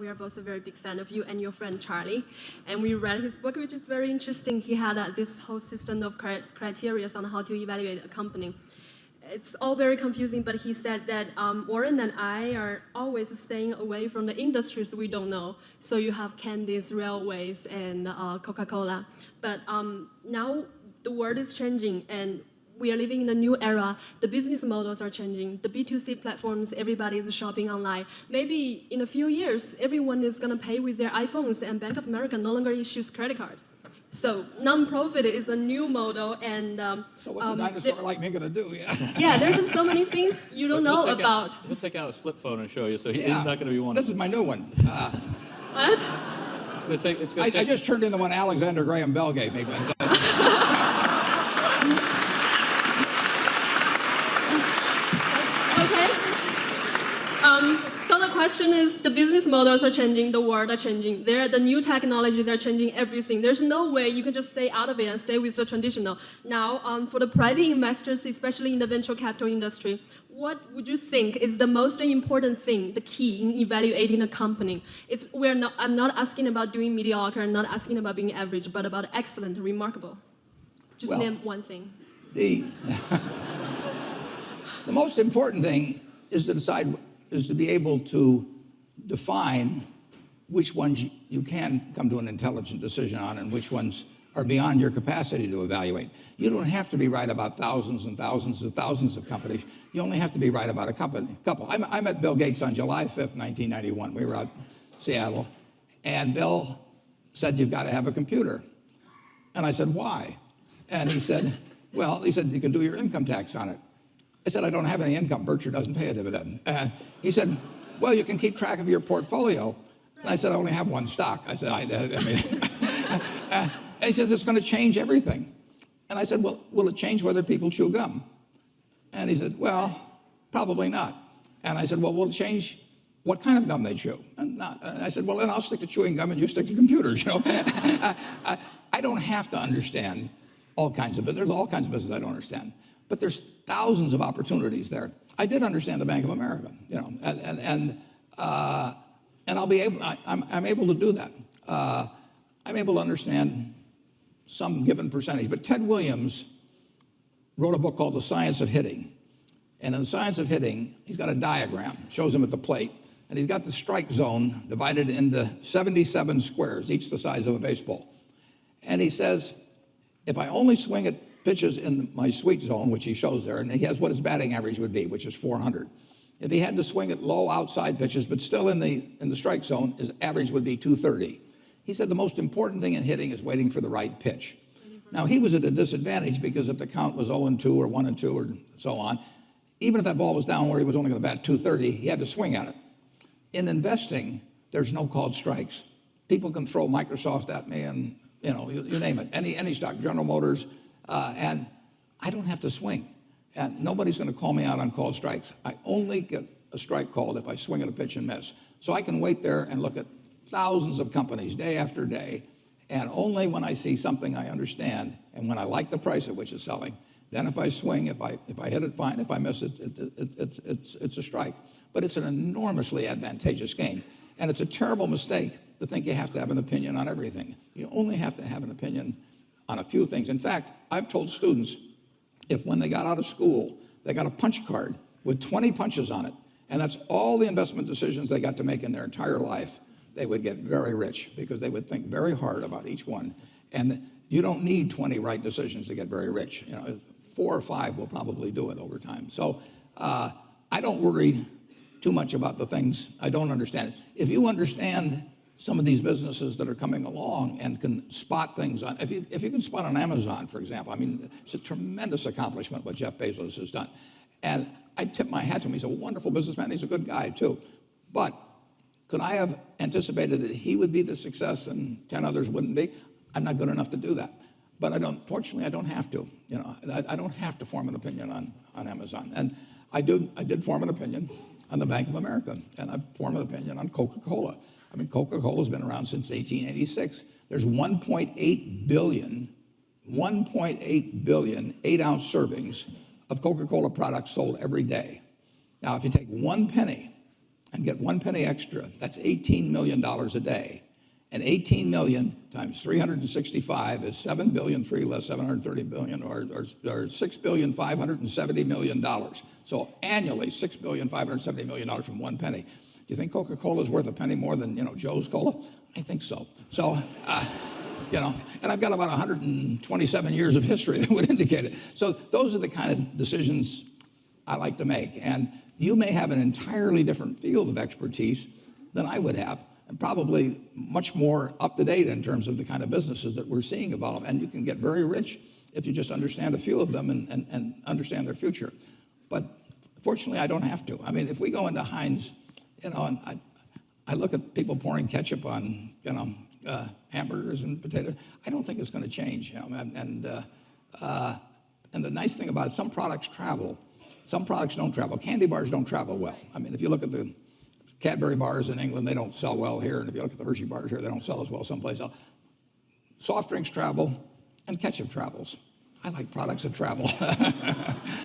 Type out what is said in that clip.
we are both a very big fan of you and your friend Charlie. And we read his book, which is very interesting. He had this whole system of criteria on how to evaluate a company. It's all very confusing, but he said that Warren and I are always staying away from the industries we don't know. So you have candies, railways, and Coca-Cola. But now the world is changing, and we are living in a new era. The business models are changing. The B2C platforms, everybody is shopping online. Maybe in a few years, everyone is going to pay with their iPhones, and Bank of America no longer issues credit cards. So non-profit is a new model, and so what's a dinosaur like me going to do? Yeah. Yeah, there's just so many things you don't know about. He'll take out his flip phone and show you, so he's not going to be one. This is my new one. What? It's going to take. It's going to I just turned in the one Alexander Graham Bell gave me. So the question is, the business models are changing, the world are changing. The new technology, they're changing everything. There's no way you can just stay out of it and stay with the traditional. Now, for the private investors, especially in the venture capital industry, what would you think is the most important thing, the key in evaluating a company? I'm not asking about doing mediocre, I'm not asking about being average, but about excellent, remarkable. Just name one thing. The most important thing is to be able to define which ones you can come to an intelligent decision on and which ones are beyond your capacity to evaluate. You don't have to be right about thousands and thousands and thousands of companies. You only have to be right about a couple. I met Bill Gates on July 5th, 1991. We were out in Seattle, and Bill said, "You've got to have a computer." And I said, "Why?" And he said, "You can do your income tax on it." I said, "I don't have any income. Berkshire doesn't pay a dividend." He said, "Well, you can keep track of your portfolio." And I said, "I only have one stock." I said, and he says, "It's going to change everything." And I said, "Well, will it change whether people chew gum?" And he said, "Well, probably not." And I said, "Well, will it change what kind of gum they chew?" And I said, "Well, then I'll stick to chewing gum and you stick to computers." I don't have to understand all kinds of business. There's all kinds of business I don't understand. But there's thousands of opportunities there. I did understand the Bank of America, and I'm able to do that. I'm able to understand some given percentage. But Ted Williams wrote a book called The Science of Hitting. And in The Science of Hitting, he's got a diagram, shows him at the plate, and he's got the strike zone divided into 77 squares, each the size of a baseball. And he says, if I only swing at pitches in my sweet zone, which he shows there, and he has what his batting average would be, which is 400. If he had to swing at low outside pitches, but still in the strike zone, his average would be 230. He said the most important thing in hitting is waiting for the right pitch. Now, he was at a disadvantage because if the count was 0-2 or 1-2 or so on, even if that ball was down where he was only going to bat 230, he had to swing at it. In investing, there's no called strikes. People can throw Microsoft at me and, you name it, any stock, General Motors, and I don't have to swing. And nobody's going to call me out on called strikes. I only get a strike called if I swing at a pitch and miss. So I can wait there and look at thousands of companies day after day, and only when I see something I understand and when I like the price at which it's selling, then if I swing, if I hit it, fine. If I miss it, it's a strike. But it's an enormously advantageous game. And it's a terrible mistake to think you have to have an opinion on everything. You only have to have an opinion on a few things. In fact, I've told students, if when they got out of school, they got a punch card with 20 punches on it, and that's all the investment decisions they got to make in their entire life, they would get very rich because they would think very hard about each one. And you don't need 20 right decisions to get very rich. 4 or 5 will probably do it over time. So I don't worry too much about the things I don't understand. If you understand some of these businesses that are coming along and can spot things on, if you can spot on Amazon, for example, I mean, it's a tremendous accomplishment what Jeff Bezos has done. And I tip my hat to him. He's a wonderful businessman. He's a good guy, too. But could I have anticipated that he would be the success and 10 others wouldn't be? I'm not good enough to do that. But fortunately, I don't have to. I don't have to form an opinion on Amazon. And I did form an opinion on the Bank of America, and I've formed an opinion on Coca-Cola. I mean, Coca-Cola's been around since 1886. There's 1.8 billion 8-ounce servings of Coca-Cola products sold every day. Now, if you take 1 penny and get 1 penny extra, that's $18 million a day. And 18 million times 365 is 7 billion, 3 less 730 billion, or $6,570 million. So annually, $6,570 million from 1 penny. Do you think Coca-Cola is worth a penny more than Joe's Cola? I think so. So, and I've got about 127 years of history that would indicate it. So those are the kind of decisions I like to make. And you may have an entirely different field of expertise than I would have, and probably much more up to date in terms of the kind of businesses that we're seeing evolve. And you can get very rich if you just understand a few of them and understand their future. But fortunately, I don't have to. I mean, if we go into Heinz, and I look at people pouring ketchup on, hamburgers and potatoes, I don't think it's going to change. And the nice thing about it, some products travel, some products don't travel. Candy bars don't travel well. I mean, if you look at the Cadbury bars in England, they don't sell well here. And if you look at the Hershey bars here, they don't sell as well someplace else. Soft drinks travel, and ketchup travels. I like products that travel.